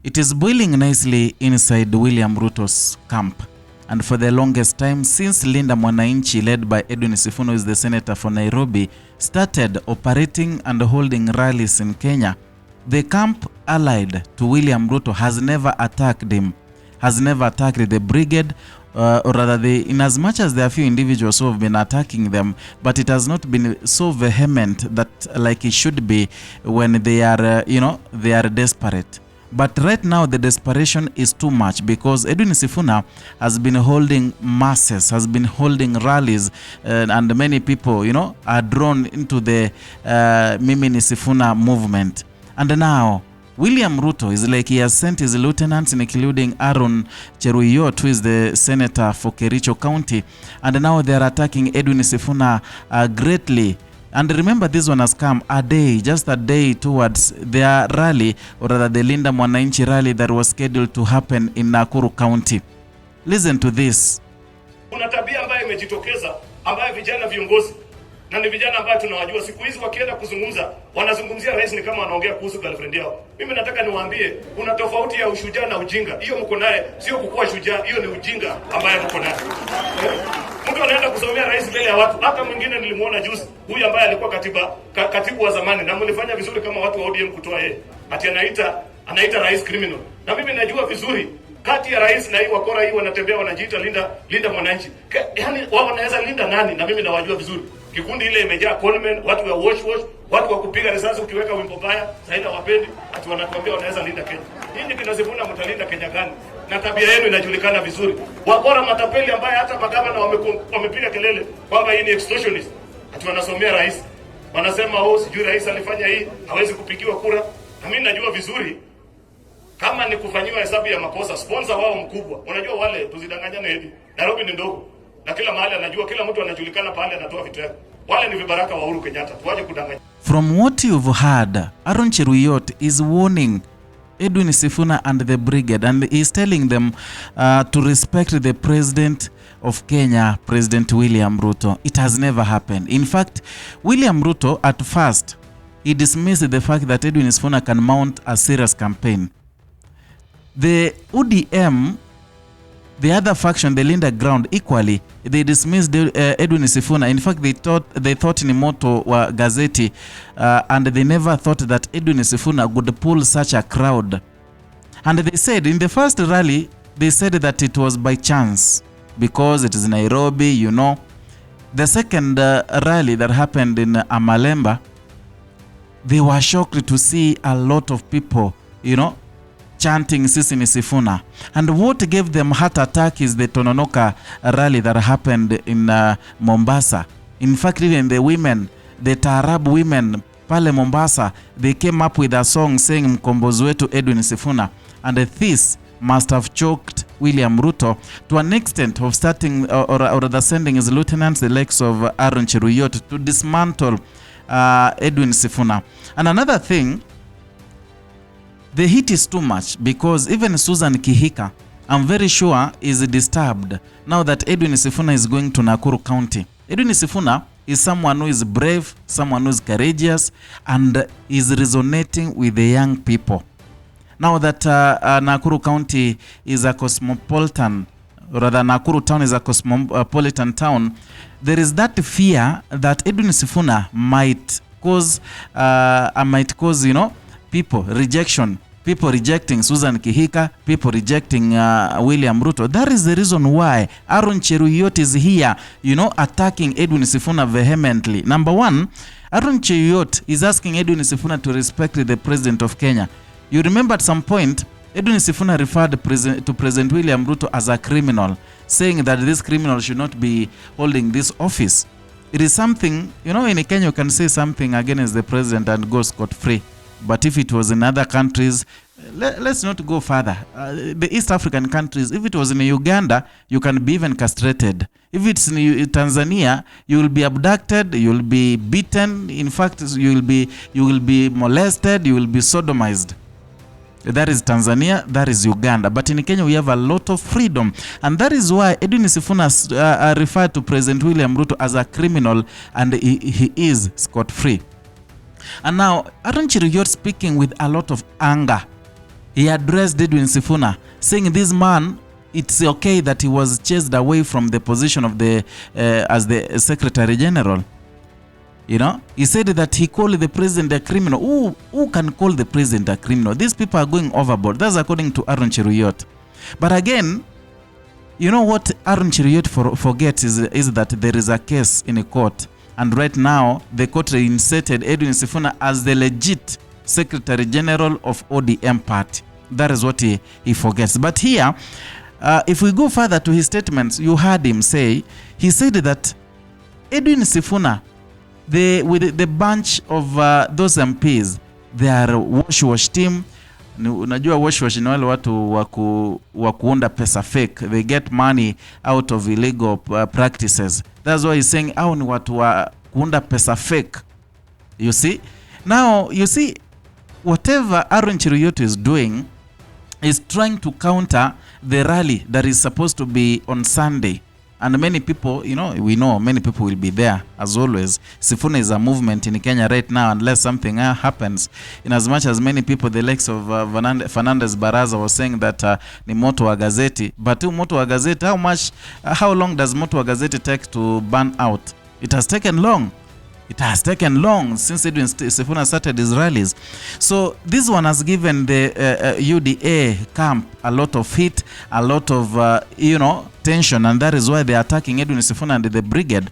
It is boiling nicely inside William Ruto's camp. And for the longest time, since Linda Mwananchi, led by Edwin Sifuna, who is the senator for Nairobi, started operating and holding rallies in Kenya, the camp allied to William Ruto has never attacked him, has never attacked the brigade, or rather, in as much as there are few individuals who have been attacking them, but it has not been so vehement that like it should be when they are, they are desperate. But right now the desperation is too much because Edwin Sifuna has been holding masses, has been holding rallies, and many people, are drawn into the Mimi ni Sifuna movement. And now William Ruto is like he has sent his lieutenants, including Aaron Cheruiyot, who is the senator for Kericho County, and now they are attacking Edwin Sifuna greatly. And remember, this one has come just a day towards their rally, or rather the Linda Mwananchi rally that was scheduled to happen in Nakuru County. Listen to this. Kuna tabia ambayo imejitokeza ambayo vijana viongozi na ni vijana ambao tunawajua siku hizi wakienda kuzungumza wanazungumzia rais ni kama wanaongea kuhusu girlfriend yao. Mimi nataka niwaambie kuna tofauti ya ushujaa na ujinga. Hiyo mko naye sio kukua shujaa, hiyo ni ujinga ambaye mko naye. Mtu anaenda kusomea rais mbele ya watu. Hata mwingine nilimuona juzi, huyu ambaye alikuwa katibu wa zamani na mlifanya vizuri kama watu wa ODM kutoa yeye. Ati anaita rais criminal. Na mimi najua vizuri kati ya rais na hii wakora hii wanatembea wanajiita Linda Mwananchi. Yaani wao wanaweza linda nani? Na mimi nawajua vizuri. Kikundi ile imejaa conmen, watu wa wash, watu wa kupiga risasi ukiweka wimbo baya, saida wapendi, ati wanatuambia wanaweza linda Kenya. Nini kinasifuna mtalinda Kenya gani? Na tabia yenu inajulikana vizuri. Wakora matapeli ambaye hata magavana wamepiga kelele kwamba hii ni extortionist. Ati wanasomea rais. Wanasema sijui rais alifanya hii, hawezi kupigiwa kura. Na mimi najua vizuri kama ni kufanyiwa hesabu ya makosa, sponsor wao mkubwa. Unajua wale tuzidanganyane hivi. Nairobi ni ndogo. Na kila mahali anajua, kila mtu anajulikana pale anatoa vitu yake. Wale ni vibaraka wa Uhuru Kenyatta. Tuache kudanganya. From what you've heard, Aaron Cheruiyot is warning Edwin Sifuna and the brigade, and he is telling them to respect the president of Kenya, President William Ruto. It has never happened. In fact, William Ruto at first, he dismissed the fact that Edwin Sifuna can mount a serious campaign. The ODM, the other faction, the Linda Ground, equally, they dismissed Edwin Sifuna. In fact, they thought in Moto wa Gazeti, and they never thought that Edwin Sifuna would pull such a crowd. And they said, in the first rally, they said that it was by chance, because it is Nairobi, The second rally that happened in Amalemba, they were shocked to see a lot of people, chanting Sisi ni Sifuna. And what gave them heart attack is the Tononoka rally that happened in Mombasa. In fact, even the women, the Taarab women pale Mombasa, they came up with a song saying Mkombozi wetu Edwin Sifuna. And this must have choked William Ruto to an extent of starting or rather sending his lieutenants, the likes of Aaron Cheruiyot, to dismantle Edwin Sifuna. And another thing, the heat is too much because even Susan Kihika, I'm very sure, is disturbed now that Edwin Sifuna is going to Nakuru County. Edwin Sifuna is someone who is brave, someone who is courageous, and is resonating with the young people. Now that Nakuru County is a cosmopolitan, rather Nakuru town is a cosmopolitan town, there is that fear that Edwin Sifuna might cause, people rejection, people rejecting Susan Kihika, people rejecting William Ruto. That is the reason why Aaron Cheruiyot is here, attacking Edwin Sifuna vehemently. Number one, Aaron Cheruiyot is asking Edwin Sifuna to respect the president of Kenya. You remember at some point, Edwin Sifuna referred to President William Ruto as a criminal, saying that this criminal should not be holding this office. It is something, in Kenya you can say something against the president and go scot-free. But if it was in other countries, let's not go further. The East African countries, if it was in Uganda, you can be even castrated. If it's in Tanzania, you will be abducted, you will be beaten. In fact, you will be molested, you will be sodomized. That is Tanzania, that is Uganda. But in Kenya, we have a lot of freedom. And that is why Edwin Sifuna referred to President William Ruto as a criminal, and he is scot-free. And now, Aaron Cheruiyot speaking with a lot of anger. he addressed Edwin Sifuna, saying this man, it's okay that he was chased away from the position of the as the Secretary General. You know, he said that he called the president a criminal. Who can call the president a criminal? These people are going overboard. That's according to Aaron Cheruiyot. But again, you know what Aaron Cheruiyot forgets is that there is a case in a court, and right now the court reinstated Edwin Sifuna as the legit Secretary General of ODM party. That is what he forgets. But here, if we go further to his statements, you heard him say, he said that Edwin Sifuna, with the bunch of those MPs, they are wash team. Unajua wash ni wale watu wa kuunda pesa fake. They get money out of illegal practices. That's why he's saying hao ni watu wa kuunda pesa fake. You see? Now, you see, whatever Aaron Cheruiyot is doing is trying to counter the rally that is supposed to be on Sunday. And many people, you know, we know many people will be there, as always. Sifuna is a movement in Kenya right now, unless something happens. In as much as many people, the likes of Fernandez Baraza was saying that ni moto wa gazeti. But moto wa gazeti, how long does moto wa gazeti take to burn out? It has taken long. It has taken long since Edwin Sifuna started his rallies. So this one has given the UDA camp a lot of heat, a lot of, tension, and that is why they are attacking Edwin Sifuna and the brigade.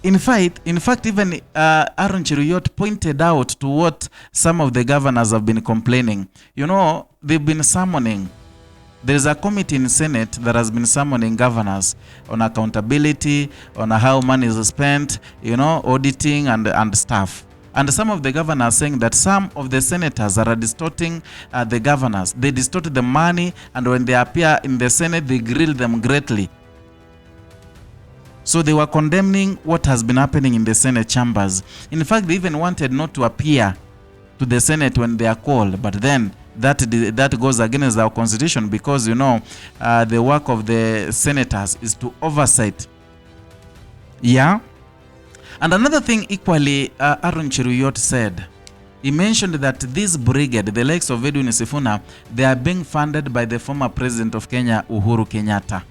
In fact, even Aaron Cheruiyot pointed out to what some of the governors have been complaining. You know, they've been summoning. There is a committee in Senate that has been summoning governors on accountability, on how money is spent, auditing and stuff. And some of the governors are saying that some of the senators are distorting the governors. They distort the money, and when they appear in the Senate, they grill them greatly. So they were condemning what has been happening in the Senate chambers. In fact, they even wanted not to appear to the Senate when they are called, but then that goes against our constitution, because the work of the senators is to oversight. Yeah. And another thing equally, Aaron Cheruiyot said, he mentioned that this brigade, the likes of Edwin Sifuna, they are being funded by the former president of Kenya, Uhuru Kenyatta.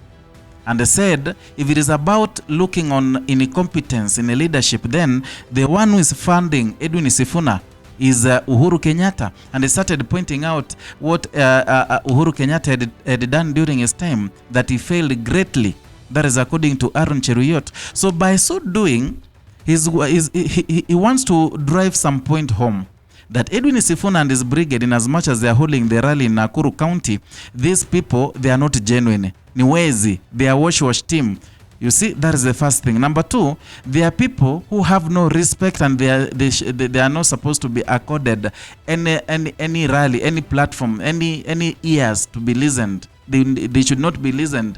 And they said, if it is about looking on incompetence in leadership, then the one who is funding Edwin Sifuna is Uhuru Kenyatta. And they started pointing out what Uhuru Kenyatta had done during his time, that he failed greatly. That is according to Aaron Cheruiyot. So by so doing, he wants to drive some point home, that Edwin Sifuna and his brigade, in as much as they are holding the rally in Nakuru County, these people, they are not genuine. Ni wezi. They are wash team. You see, that is the first thing. Number two, they are people who have no respect, and they are not supposed to be accorded any rally, any platform, any ears to be listened. They should not be listened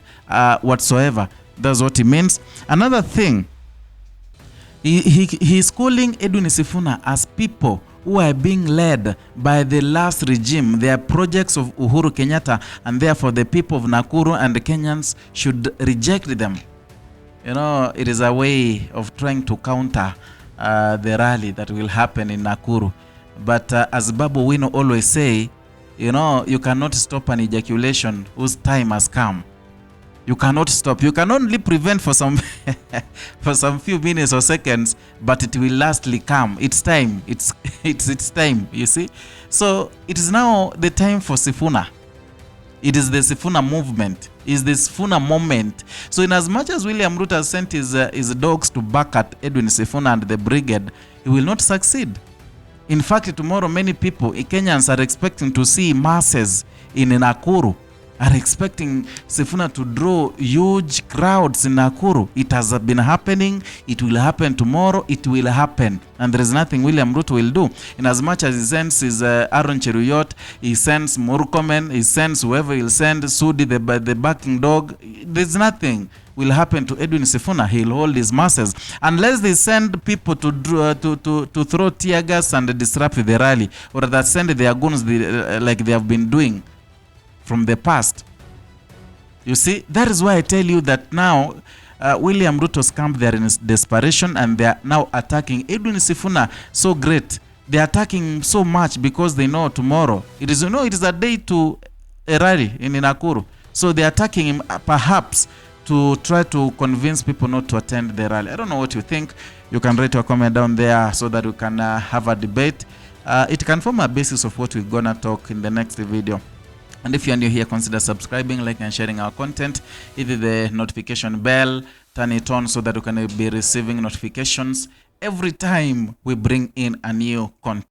whatsoever. That's what he means. Another thing, he is calling Edwin Sifuna as people who are being led by the last regime. They are projects of Uhuru Kenyatta, and therefore the people of Nakuru and the Kenyans should reject them. It is a way of trying to counter the rally that will happen in Nakuru. But as Babu Wino always say, you cannot stop an ejaculation whose time has come. You cannot stop. You can only prevent for some for some few minutes or seconds, but it will lastly come. It's time. It's time, you see. So it is now the time for Sifuna. It is the Sifuna movement. Is the Sifuna moment. So in as much as William Ruto has sent his dogs to back at Edwin Sifuna and the brigade, he will not succeed. In fact, tomorrow many people, Kenyans, are expecting to see masses in Nakuru, are expecting Sifuna to draw huge crowds in Nakuru. It has been happening. It will happen tomorrow. It will happen. And there is nothing William Ruto will do. In as much as he sends his Aaron Cheruiyot, he sends Murkomen, he sends whoever he'll send, Sudi, the backing dog, there's nothing will happen to Edwin Sifuna. He'll hold his masses. Unless they send people to throw tear gas and disrupt the rally, or that send their guns like they have been doing from the past. You see, that is why I tell you that now William Ruto's camp, they are in desperation, and they are now attacking Edwin Sifuna so great They're attacking him so much because they know tomorrow it is a day to a rally in Nakuru. So they're attacking him perhaps to try to convince people not to attend the rally. I don't know what you think. You can write your comment down there so that we can have a debate. It can form a basis of what we're gonna talk in the next video. And if you're new here, consider subscribing, like and sharing our content. Hit the notification bell, turn it on so that you can be receiving notifications every time we bring in a new content.